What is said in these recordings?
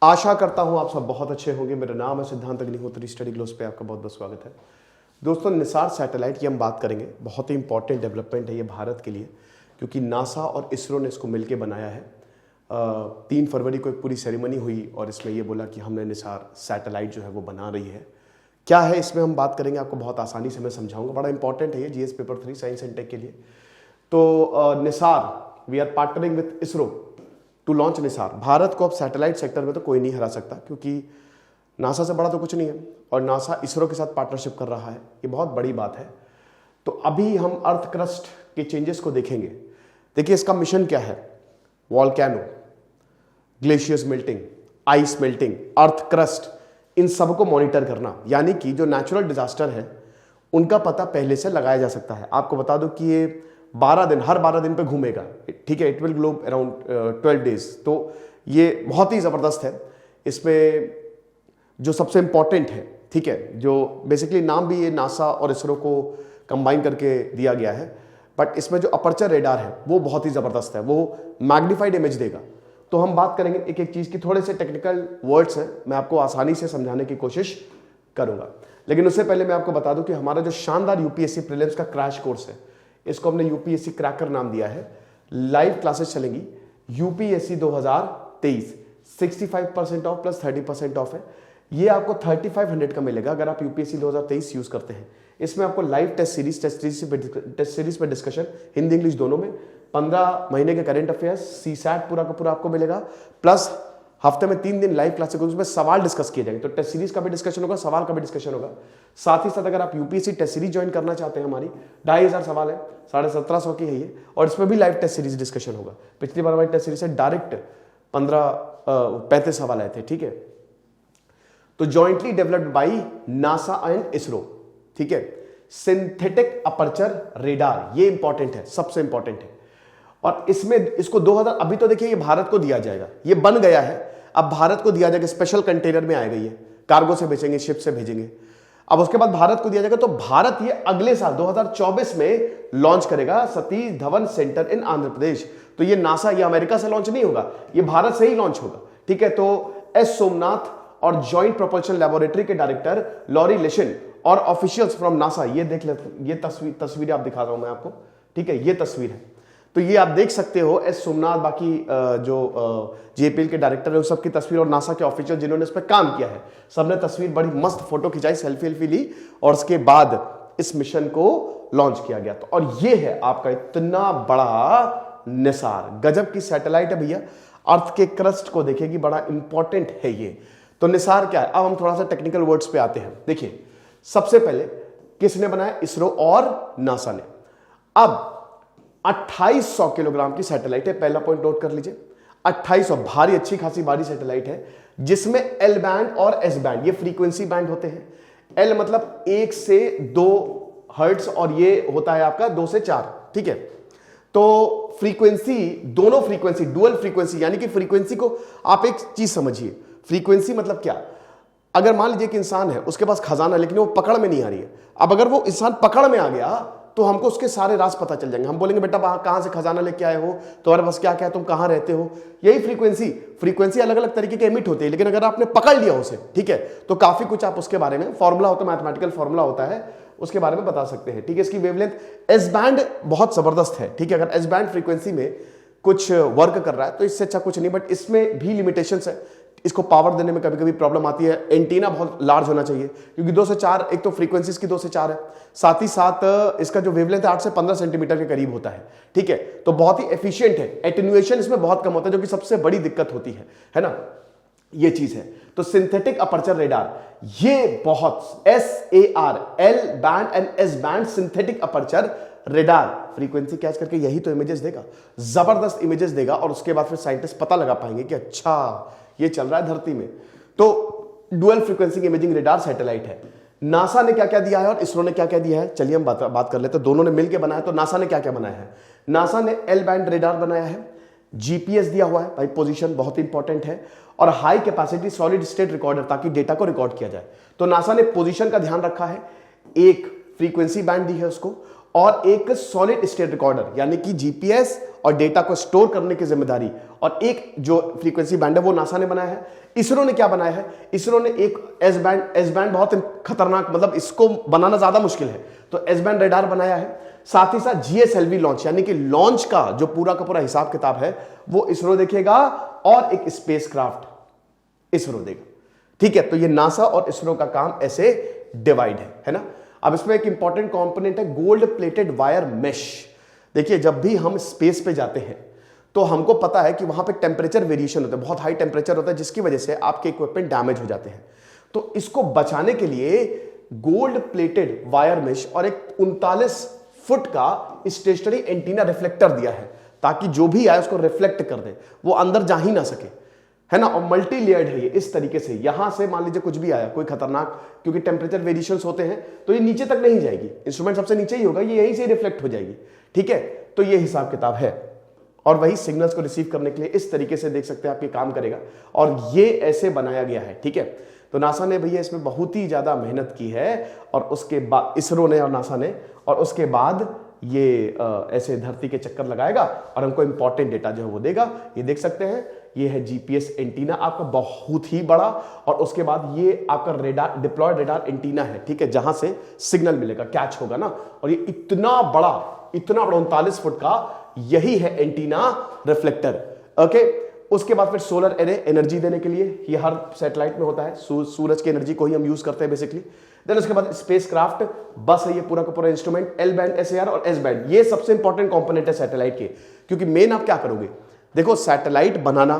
आशा करता हूं आप सब बहुत अच्छे होंगे। मेरा नाम है सिद्धांत अग्निहोत्री, स्टडी ग्लोस पे आपका बहुत बहुत स्वागत है। दोस्तों, निसार सैटेलाइट की हम बात करेंगे। बहुत ही इंपॉर्टेंट डेवलपमेंट है ये भारत के लिए, क्योंकि नासा और इसरो ने इसको मिलकर बनाया है। 3 फरवरी को एक पूरी सेरेमनी हुई और इसमें ये बोला कि हमने निसार सैटेलाइट जो है वो बना रही है। क्या है इसमें हम बात करेंगे, आपको बहुत आसानी से मैं समझाऊंगा। बड़ा इंपॉर्टेंट है ये GS paper 3 science and tech के लिए। तो NISAR, we are partnering with ISRO to launch NISAR. Bharat को अब सैटेलाइट सेक्टर में तो कोई नहीं हरा सकता, क्योंकि नासा से बड़ा तो कुछ नहीं है और नासा इसरो के साथ पार्टनरशिप कर रहा है। ये बहुत बड़ी बात है। तो अभी हम अर्थ क्रस्ट के चेंजेस को देखेंगे। देखिए इसका मिशन क्या है। Volcano, glaciers melting, ice melting, earth crust, इन सब को मॉनिटर करना, यानी कि जो नेचुरल डिजास्टर है उनका पता पहले से लगाया जा सकता है। आपको बता दो कि ये 12 दिन, हर 12 दिन पे घूमेगा, ठीक है। It will glow around 12 days. तो ये बहुत ही ज़बरदस्त है। इसमें जो सबसे इंपॉर्टेंट है, ठीक है, जो बेसिकली नाम भी ये नासा और इसरो को कंबाइन करके दिया गया है, बट इसमें जो अपर्चर रेडार है वो बहुत ही ज़बरदस्त है। वो मैग्नीफाइड इमेज देगा। तो हम बात करेंगे एक एक चीज़ की। थोड़े से टेक्निकल वर्ड्स हैं, मैं आपको आसानी से समझाने की कोशिश करूंगा। लेकिन उससे पहले मैं आपको बता दूं कि हमारा जो शानदार यूपीएससी प्रीलिम्स का क्रैश कोर्स है, इसको हमने यूपीएससी क्रैकर नाम दिया है। लाइव क्लासेस चलेंगी यूपीएससी 2023, 65% ऑफ प्लस 30% ऑफ है। ये आपको 3500 का मिलेगा अगर आप यूपीएससी 2023 यूज करते हैं। इसमें आपको लाइव टेस्ट सीरीज पे डिस्कशन, हिंदी इंग्लिश दोनों में, 15 महीने के करंट अफेयर्स, सीसैट पूरा का पूरा आपको मिलेगा, प्लस हफ्ते में 3 दिन लाइव क्लासेस, उसमें सवाल डिस्कस किए जाएंगे। तो टेस्ट सीरीज का भी डिस्कशन होगा, सवाल का भी डिस्कशन होगा। साथ ही साथ अगर आप यूपीएससी टेस्ट सीरीज ज्वाइन करना चाहते हैं, हमारी 2500 सवाल है, 1750 की है ये, और इसमें भी लाइव टेस्ट सीरीज डिस्कशन होगा। पिछली बार हमारी टेस्ट सीरीज से डायरेक्ट 35 सवाल आए थे, ठीक है। तो jointly developed by NASA and ISRO, ठीक है। सिंथेटिक अपर्चर रेडार, ये इंपॉर्टेंट है, सबसे इंपॉर्टेंट है। और इसमें इसको 2000, अभी तो देखिए ये भारत को दिया जाएगा, ये बन गया है, अब भारत को दिया जाएगा। स्पेशल कंटेनर में आएगा, ये कार्गो से भेजेंगे, शिप से भेजेंगे। अब उसके बाद भारत को दिया जाएगा। तो भारत ये अगले साल 2024 में लॉन्च करेगा सतीश धवन सेंटर इन आंध्र प्रदेश। तो ये नासा, ये अमेरिका से लॉन्च नहीं होगा, ये भारत से ही लॉन्च होगा, ठीक है। तो एस सोमनाथ और जॉइंट प्रोपल्शन लैबोरेटरी के डायरेक्टर लॉरी लेशन और ऑफिशियल्स फ्रॉम नासा, ये देख लेते, ये तस्वीर आप दिखा रहा हूं मैं आपको, ठीक है, ये तस्वीर है। तो ये आप देख सकते हो एस सोमनाथ, बाकी जो जेपीएल के डायरेक्टर है उस सब की तस्वीर, और नासा के ऑफिशियल जिन्होंने इस पर काम किया है, सबने तस्वीर, बड़ी मस्त फोटो खिंचाई, सेल्फी ली, और उसके बाद इस मिशन को लॉन्च किया गया। तो और ये है आपका इतना बड़ा निसार, गजब की सैटेलाइट है भैया, अर्थ के क्रस्ट को देखेगी, बड़ा इंपॉर्टेंट है ये। तो निसार क्या है, अब हम थोड़ा सा टेक्निकल वर्ड्स पे आते हैं। देखिए सबसे पहले किसने बनाया, इसरो और नासा ने। अब 2800 किलोग्राम की सैटेलाइट है, पहला पॉइंट नोट कर लीजिए। 2800, भारी, अच्छी खासी भारी सैटेलाइट है, जिसमें एल बैंड और एस बैंड, ये फ्रीक्वेंसी बैंड होते हैं। एल मतलब 1 से 2 हर्ट्ज, और ये होता है आपका 2 से 4, ठीक है। तो फ्रीक्वेंसी, दोनों फ्रीक्वेंसी, डुअल फ्रीक्वेंसी, यानी कि फ्रीक्वेंसी को आप एक चीज समझिए, फ्रीक्वेंसी मतलब क्या। अगर मान लीजिए कि इंसान है, उसके पास खजाना है, लेकिन वो पकड़ में नहीं आ रही है। अब अगर वो इंसान पकड़ में आ गया तो हमको उसके सारे राज पता चल जाएंगे। हम बोलेंगे बेटा कहां से खजाना लेके आए हो, तुम्हारे पास क्या क्या है, तुम कहां रहते हो। यही फ्रीक्वेंसी अलग अलग तरीके के एमिट होते हैं, लेकिन अगर आपने पकड़ लिया उसे, ठीक है, तो काफी कुछ आप उसके बारे में, फॉर्मूला होता है, मैथमेटिकल फॉर्मूला होता है, उसके बारे में बता सकते हैं, ठीक है। इसकी वेवलेंथ एस बैंड बहुत जबरदस्त है, ठीक है। अगर एस बैंड फ्रीक्वेंसी में कुछ वर्क कर रहा है तो इससे अच्छा कुछ नहीं, बट इसमें भी लिमिटेशंस है। इसको पावर देने में कभी कभी प्रॉब्लम आती है। एंटीना बहुत लार्ज होना चाहिए, क्योंकि 2 से 4, एक तो फ्रीक्वेंसीज की 2 से 4 है, साथ ही साथ इसका जो वेवलेंथ 8 से 15 सेंटीमीटर के करीब होता है, ठीक है। तो बहुत ही एफिशिएंट है, एटेन्युएशन इसमें बहुत कम होता है, जो कि सबसे बड़ी दिक्कत होती है ना, ये चीज है। तो सिंथेटिक अपर्चर रेडार, ये बहुत SAR, L band and S band synthetic aperture radar, frequency catch करके यही तो इमेजेस देगा, जबरदस्त इमेजेस देगा, और उसके बाद फिर साइंटिस्ट पता लगा पाएंगे कि अच्छा ये चल रहा है धरती में। तो dual frequency imaging radar satellite है। नासा ने क्या क्या दिया है और इसरो ने क्या क्या दिया है, चलिए हम बात कर लेते हैं। दोनों ने मिलकर बनाया। तो नासा ने क्या क्या बनाया है, नासा ने एल बैंड रेडार बनाया है, जीपीएस दिया हुआ है भाई, पोजीशन बहुत इंपॉर्टेंट है, और high capacity solid state recorder, ताकि डेटा को रिकॉर्ड किया जाए। तो नासा ने पोजीशन का ध्यान रखा है, एक फ्रीक्वेंसी बैंड दी है उसको, और एक सॉलिड स्टेट रिकॉर्डर यानी कि जीपीएस और डेटा को स्टोर करने की जिम्मेदारी, और एक जो फ्रीक्वेंसी बैंड है वो नासा ने बनाया है। इसरो ने क्या बनाया है, इसरो ने एक एस बैंड बहुत खतरनाक, मतलब इसको बनाना ज्यादा मुश्किल है, तो एस बैंड रेडार बनाया है। साथ ही साथ जीएसएलवी लॉन्च यानी कि लॉन्च का जो पूरा का पूरा हिसाब किताब है वो इसरो देखेगा, और एक स्पेसक्राफ्ट इसरो देगा। ठीक है, तो ये नासा और इसरो का काम ऐसे डिवाइड है ना। अब इसमें एक इंपॉर्टेंट कंपोनेंट है गोल्ड प्लेटेड वायर मेश। देखिए, जब भी हम स्पेस पे जाते हैं तो हमको पता है कि वहां पे टेम्परेचर वेरिएशन होता है, बहुत हाई टेम्परेचर होता है, जिसकी वजह से आपके इक्विपमेंट डैमेज हो जाते हैं। तो इसको बचाने के लिए गोल्ड प्लेटेड वायर मेश और एक 39 फुट का स्टेशनरी एंटीना रिफ्लेक्टर दिया है, ताकि जो भी आए उसको रिफ्लेक्ट कर दे, वो अंदर जा ही ना सके, है ना। और मल्टी लेयर्ड है ये, इस तरीके से यहां से मान लीजिए कुछ भी आया, कोई खतरनाक, क्योंकि टेम्परेचर वेरिएशंस होते हैं, तो ये नीचे तक नहीं जाएगी, इंस्ट्रूमेंट सबसे नीचे ही होगा, ये यहीं से रिफ्लेक्ट हो जाएगी। ठीक है, तो ये हिसाब किताब है, और वही सिग्नल्स को रिसीव करने के लिए इस तरीके से देख सकते हैं आप ये काम करेगा, और ये ऐसे बनाया गया है। ठीक है, तो नासा ने भैया इसमें बहुत ही ज्यादा मेहनत की है, और उसके बाद इसरो ने और नासा ने, और उसके बाद ये ऐसे धरती के चक्कर लगाएगा और हमको इंपॉर्टेंट डेटा जो है वो देगा। ये देख सकते हैं, ये है जीपीएस एंटीना आपका बहुत ही बड़ा, और उसके बाद ये आपका रेडार, डिप्लॉयड रेडार एंटीना है। ठीक है, जहां से सिग्नल मिलेगा, कैच होगा ना, और ये इतना बड़ा 39 फुट का यही है एंटीना रिफ्लेक्टर। ओके, उसके बाद फिर सोलर एरे एनर्जी देने के लिए, ये हर सैटेलाइट में होता है, सूरज की एनर्जी को ही हम यूज करते हैं बेसिकली। देन उसके बाद स्पेसक्राफ्ट, बस है ये पूरा का पूरा इंस्ट्रूमेंट, एल बैंड, एसएआर और एस बैंड, ये सबसे इंपॉर्टेंट कंपोनेंट है सैटेलाइट के। क्योंकि मेन आप क्या करोगे, देखो सैटेलाइट बनाना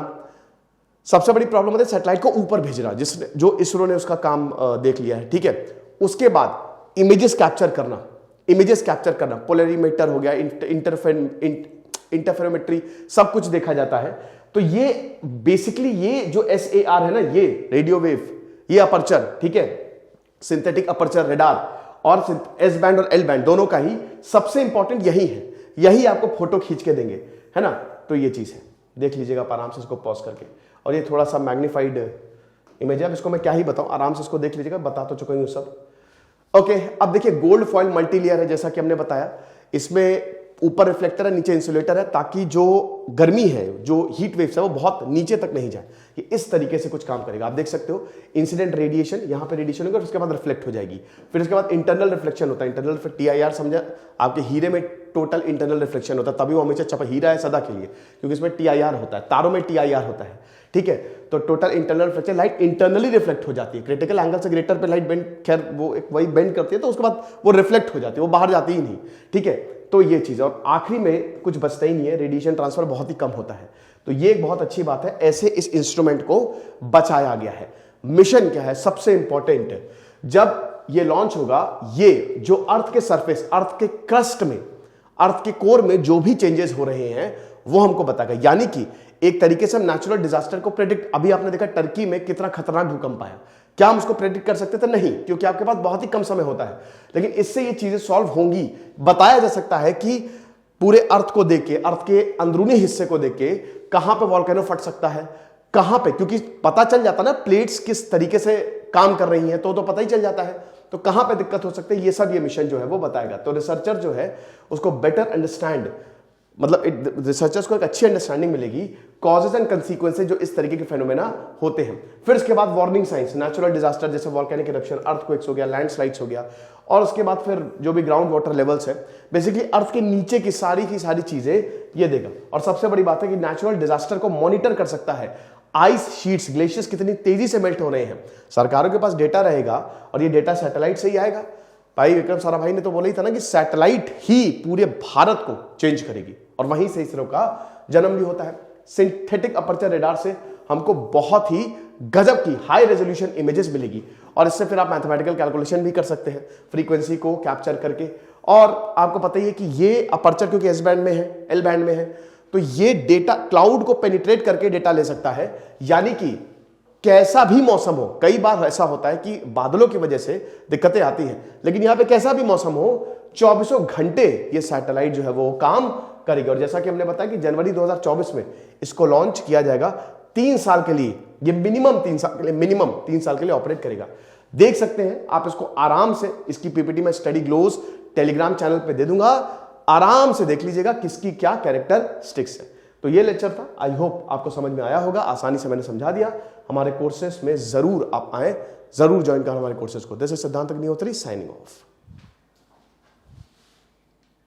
सबसे बड़ी प्रॉब्लम होती है सैटेलाइट को ऊपर भेजना, जिसने जो इसरो ने उसका काम देख लिया है। ठीक है, उसके बाद इमेजेस कैप्चर करना, पोलरीमीटर हो गया, इंटरफेरोमेट्री, सब कुछ देखा जाता है। तो ये बेसिकली ये जो एसएआर है ना, ये रेडियो वेव, ये अपर्चर, ठीक है, सिंथेटिक अपर्चर रेडार, और एस बैंड और एल बैंड दोनों का ही सबसे इंपॉर्टेंट यही है, यही आपको फोटो खींच के देंगे, है ना। तो ये चीज है, देख लीजिएगा आप आराम से इसको पॉज करके, और ये थोड़ा सा मैग्नीफाइड इमेज है, अब इसको मैं क्या ही बताऊं, आराम से इसको देख लीजिएगा, बता तो चुका हूं सब। ओके, अब देखिए गोल्ड फॉइल मल्टी लेयर है, जैसा कि हमने बताया, इसमें ऊपर रिफ्लेक्टर है, नीचे इंसुलेटर है, ताकि जो गर्मी है, जो हीट वेव्स है, वो बहुत नीचे तक नहीं जाए। ये इस तरीके से कुछ काम करेगा। आप देख सकते हो इंसिडेंट रेडिएशन, यहां पे रेडिएशन होगा, उसके बाद रिफ्लेक्ट हो जाएगी। फिर उसके बाद इंटरनल रिफ्लेक्शन होता है, इंटरनल टीआईआर समझा, आपके हीरे में टोटल इंटरनल रिफ्लेक्शन होता है, तभी वो हमेशा चपा हीरा है सदा के लिए, क्योंकि इसमें टीआईआर होता है, तारों में टीआईआर होता है। ठीक है, तो total internal reflection, light internally reflect हो जाती है, क्रिटिकल एंगल से ग्रेटर पे लाइट बेंड, खैर वो एक वही बेंड करती है, तो उसके बाद वो रिफ्लेक्ट हो जाती है, वो बाहर जाती ही नहीं। ठीक है, तो ये चीज, और आखिरी में कुछ बचता ही नहीं है, रेडिएशन ट्रांसफर बहुत ही कम होता है। तो ये एक बहुत अच्छी बात है, ऐसे इस इंस्ट्रूमेंट को बचाया गया है। मिशन क्या है सबसे इंपॉर्टेंट, जब ये लॉन्च होगा, ये जो अर्थ के सरफेस, अर्थ के क्रस्ट में, अर्थ के कोर में जो भी चेंजेस हो रहे हैं वो हमको बताएगा। यानी कि एक तरीके से हम नेचुरल डिजास्टर को प्रेडिक्ट, अभी आपने देखा टर्की में कितना खतरनाक भूकंप आया, क्या हम उसको प्रेडिक्ट कर सकते थे? नहीं, क्योंकि आपके पास बहुत ही कम समय होता है। लेकिन इससे ये चीजें सॉल्व होंगी, बताया जा सकता है कि पूरे अर्थ को देख के, अर्थ के अंदरूनी हिस्से को देख के, कहां पे वॉल्केनो फट सकता है, कहां पे, क्योंकि पता चल जाता ना प्लेट्स किस तरीके से काम कर रही हैं, तो पता ही चल जाता है, तो कहां पे दिक्कत हो सकती है, ये सब ये मिशन जो है वो बताएगा। तो रिसर्चर जो है उसको बेटर अंडरस्टैंड, मतलब रिसर्चर्स को एक अच्छी अंडरस्टैंडिंग मिलेगी कॉजेज एंड कंसीक्वेंसेज जो इस तरीके के फेनोमेना होते हैं। फिर उसके बाद वार्निंग साइंस, नेचुरल डिजास्टर जैसे वॉल्केनिक इरप्शन, अर्थक्वेक्स हो गया, लैंडस्लाइड्स हो गया, और उसके बाद फिर जो भी ग्राउंड वाटर लेवल्स है, बेसिकली अर्थ के नीचे की सारी चीजें ये देगा। और सबसे बड़ी बात है कि नेचुरल डिजास्टर को मॉनिटर कर सकता है, आइस शीट्स, ग्लेशियर्स कितनी तेजी से मेल्ट हो रहे हैं, सरकारों के पास डेटा रहेगा, और ये डेटा सैटेलाइट से ही आएगा। भाई विक्रम साराभाई ने तो बोला ही था ना कि सैटेलाइट ही पूरे भारत को चेंज करेगी, और वहीं से इसरो का जन्म भी होता है। सिंथेटिक अपर्चर रेडार से हमको बहुत ही गजब की हाई रेजोल्यूशन इमेजेस मिलेगी, और इससे फिर आप मैथमेटिकल कैलकुलेशन भी कर सकते हैं फ्रीक्वेंसी को कैप्चर करके। और आपको पता ही है कि ये अपर्चर क्योंकि एस बैंड में है, एल बैंड में है, तो ये डेटा क्लाउड को पेनिट्रेट करके डेटा ले सकता है। यानी कि कैसा भी मौसम हो, कई बार ऐसा होता है कि बादलों की वजह से दिक्कतें आती हैं, लेकिन यहां पे कैसा भी मौसम हो, 24 घंटे ये सैटेलाइट जो है वो काम करेगी। और जैसा कि हमने बताया कि जनवरी 2024 में इसको लॉन्च किया जाएगा, 3 साल के लिए, ये मिनिमम 3 साल के लिए ऑपरेट करेगा। देख सकते हैं आप इसको आराम से, इसकी पीपीटी में स्टडी ग्लोज टेलीग्राम चैनल पे दे दूंगा, आराम से देख लीजिएगा किसकी क्या कैरेक्टरिस्टिक्स है। तो ये लेक्चर था, आई होप आपको समझ में आया होगा, आसानी से मैंने समझा दिया। हमारे कोर्सेस में जरूर आप आए, जरूर ज्वाइन करें हमारे कोर्सेज को। दिस इज सिद्धांत अग्निहोत्री साइनिंग ऑफ।